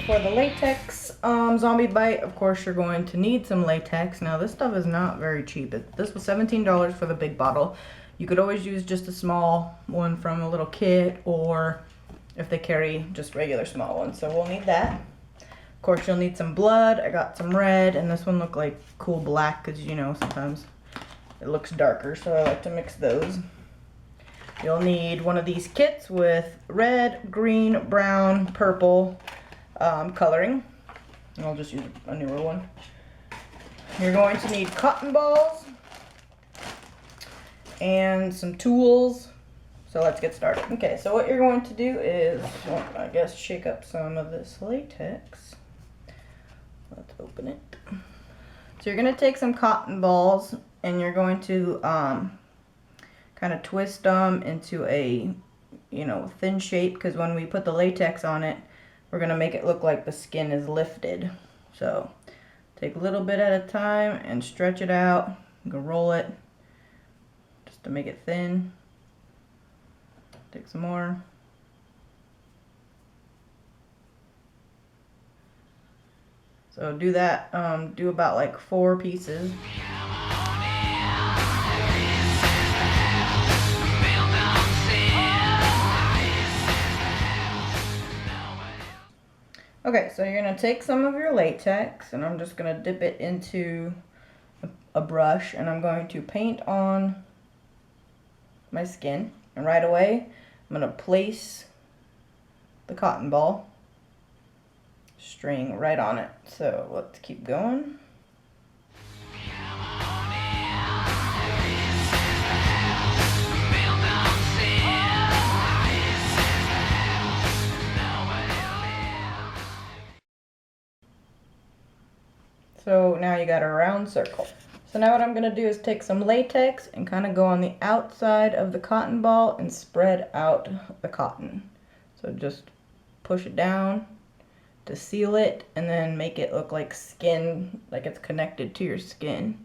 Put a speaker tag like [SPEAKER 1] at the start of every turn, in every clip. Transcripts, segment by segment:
[SPEAKER 1] for the latex zombie bite, of course you're going to need some latex. Now this stuff is not very cheap. This was $17 for the big bottle. You could always use just a small one from a little kit, or if they carry just regular small ones. So we'll need that. Of course you'll need some blood. I got some red, and this one looked like cool black because, you know, sometimes it looks darker, so I like to mix those. You'll need one of these kits with red, green, brown, purple coloring. And I'll just use a newer one. You're going to need cotton balls and some tools. So let's get started. Okay, so what you're going to do is, well, I guess, shake up some of this latex. Let's open it. So you're going to take some cotton balls and you're going to kind of twist them into a, you know, thin shape, because when we put the latex on it, we're going to make it look like the skin is lifted. So take a little bit at a time and stretch it out. You can roll it just to make it thin. Take some more. So do that, do about like 4 pieces. Okay, so you're going to take some of your latex, and I'm just going to dip it into a brush, and I'm going to paint on my skin. And right away, I'm going to place the cotton ball string right on it. So let's keep going. So now you got a round circle. So now what I'm going to do is take some latex and kind of go on the outside of the cotton ball and spread out the cotton. So just push it down to seal it, and then make it look like skin, like it's connected to your skin.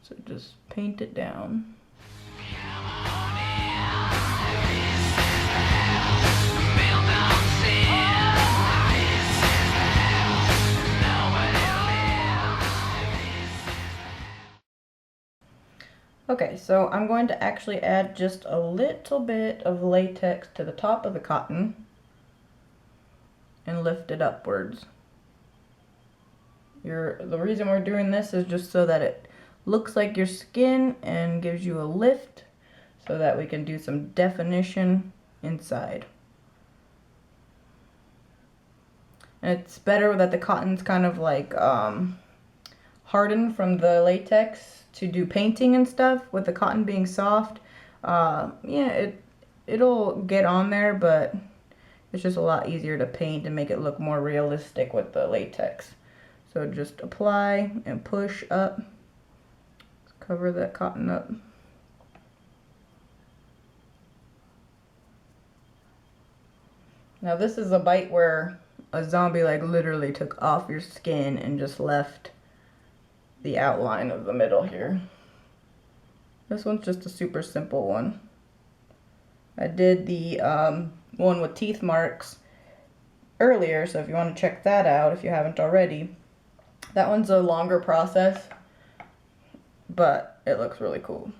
[SPEAKER 1] So just paint it down. Okay, so I'm going to actually add just a little bit of latex to the top of the cotton and lift it upwards. The reason we're doing this is just so that it looks like your skin and gives you a lift, so that we can do some definition inside. And it's better that the cotton's kind of like hardened from the latex to do painting and stuff. With the cotton being soft, yeah, it'll get on there, but it's just a lot easier to paint and make it look more realistic with the latex. So just apply and push up. Cover that cotton up. Now this is a bite where a zombie like literally took off your skin and just left the outline of the middle here. This one's just a super simple one. I did the one with teeth marks earlier, so if you want to check that out if you haven't already. That one's a longer process, but it looks really cool.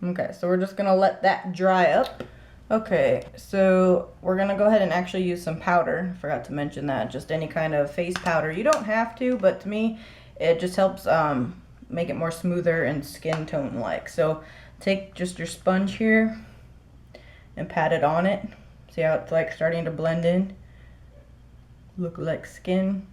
[SPEAKER 1] Okay, so we're just gonna let that dry up. Okay, so we're gonna go ahead and actually use some powder. Forgot to mention that. Just any kind of face powder. You don't have to, but to me, it just helps make it more smoother and skin tone like. So take just your sponge here and pat it on it. See how it's like starting to blend in? Look like skin.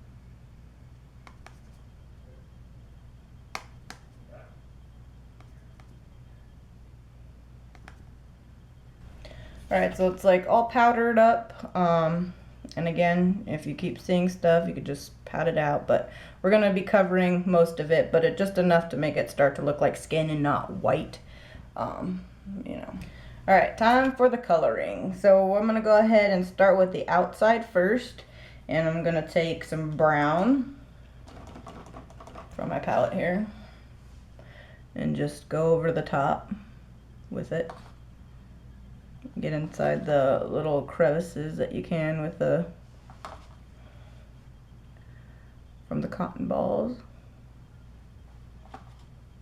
[SPEAKER 1] Alright, so it's like all powdered up, and again, if you keep seeing stuff, you could just pat it out, but we're going to be covering most of it, but it just enough to make it start to look like skin and not white, you know. Alright, time for the coloring. So I'm going to go ahead and start with the outside first, and I'm going to take some brown from my palette here, and just go over the top with it. Get inside the little crevices that you can with from the cotton balls.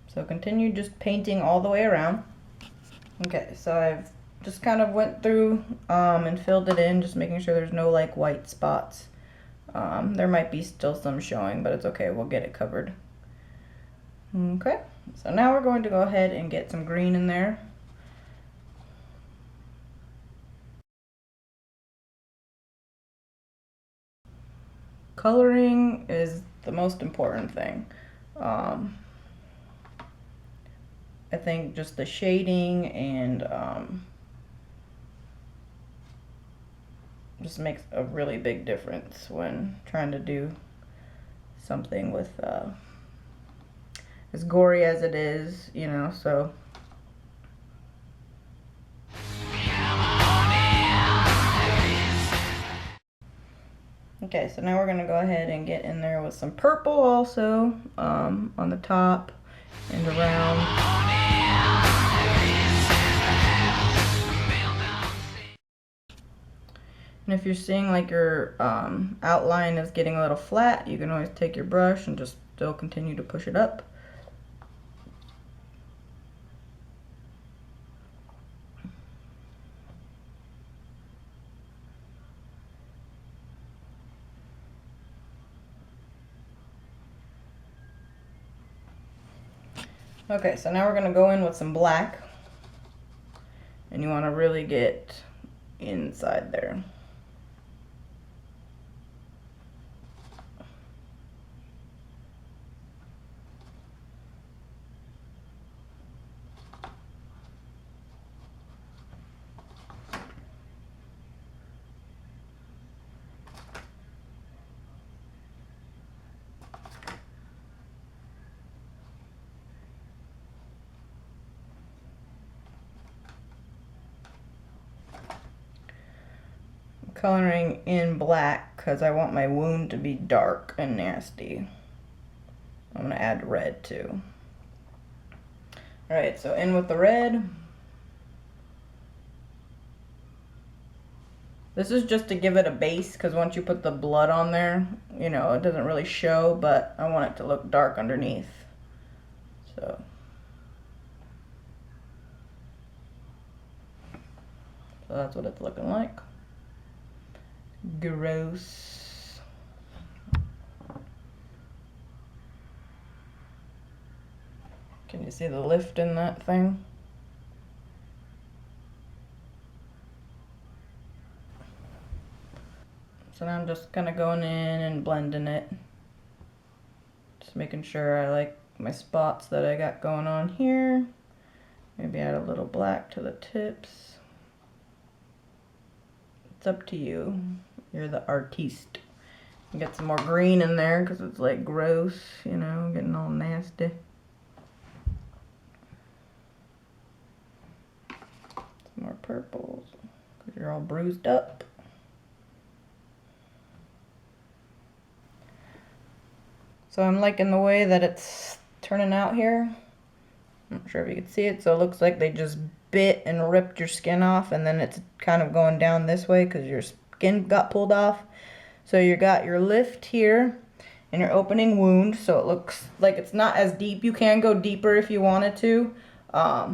[SPEAKER 1] So continue just painting all the way around. Okay, so I've just kind of went through and filled it in, just making sure there's no like white spots. There might be still some showing, but it's okay, we'll get it covered. Okay, so now we're going to go ahead and get some green in there. Coloring is the most important thing. I think just the shading and just makes a really big difference when trying to do something with as gory as it is, you know, so. Okay, so now we're gonna go ahead and get in there with some purple also on the top and around. And if you're seeing like your outline is getting a little flat, you can always take your brush and just still continue to push it up. Okay, so now we're gonna go in with some black, and you wanna really get inside there. Coloring in black because I want my wound to be dark and nasty. I'm gonna add red too. All right, so in with the red. This is just to give it a base because once you put the blood on there, you know, it doesn't really show, but I want it to look dark underneath. So that's what it's looking like. Gross. Can you see the lift in that thing? So now I'm just kind of going in and blending it. Just making sure I like my spots that I got going on here. Maybe add a little black to the tips. It's up to you. You're the artiste. Get some more green in there because it's like gross, you know, getting all nasty. Some more purples because you're all bruised up. So I'm liking the way that it's turning out here. I'm not sure if you can see it. So it looks like they just bit and ripped your skin off, and then it's kind of going down this way because your skin got pulled off. So you got your lift here and your opening wound. So it looks like it's not as deep. You can go deeper if you wanted to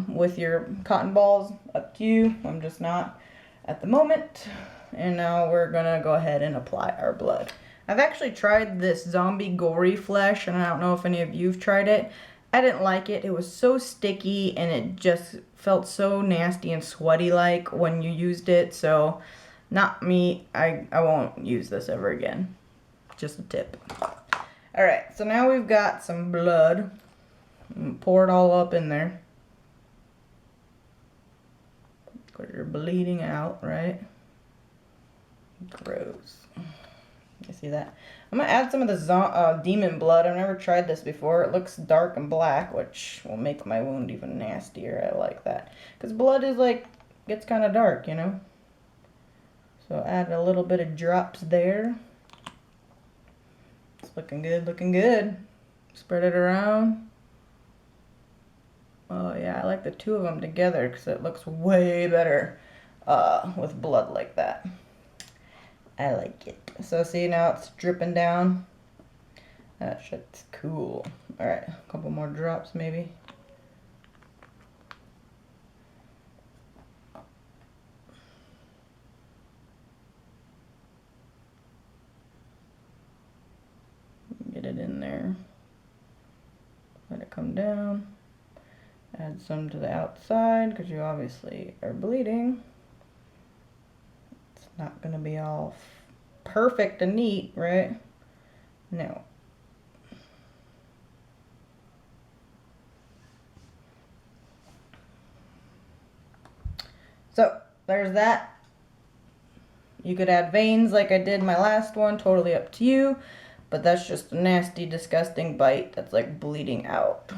[SPEAKER 1] with your cotton balls. Up to you. I'm just not at the moment. And now we're gonna go ahead and apply our blood. I've actually tried this zombie gory flesh, and I don't know if any of you've tried it. I didn't like it. It was so sticky, and it just felt so nasty and sweaty like when you used it. So not me. I won't use this ever again. Just a tip. All right, so now we've got some blood. Pour it all up in there. Because you're bleeding out, right? Gross. You see that? I'm going to add some of the demon blood. I've never tried this before. It looks dark and black, which will make my wound even nastier. I like that. Because blood is like, gets kind of dark, you know? So add a little bit of drops there. It's looking good, looking good. Spread it around. Oh yeah, I like the two of them together because it looks way better. with blood like that. I like it. So see, now it's dripping down. That shit's cool. Alright, a couple more drops maybe. Get it in there. Let it come down. Add some to the outside because you obviously are bleeding. It's not going to be all perfect and neat, right? No. So, there's that. You could add veins like I did my last one, totally up to you. But that's just a nasty, disgusting bite that's like bleeding out.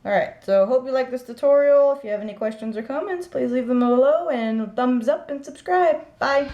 [SPEAKER 1] Alright, so hope you like this tutorial. If you have any questions or comments, please leave them below and thumbs up and subscribe. Bye!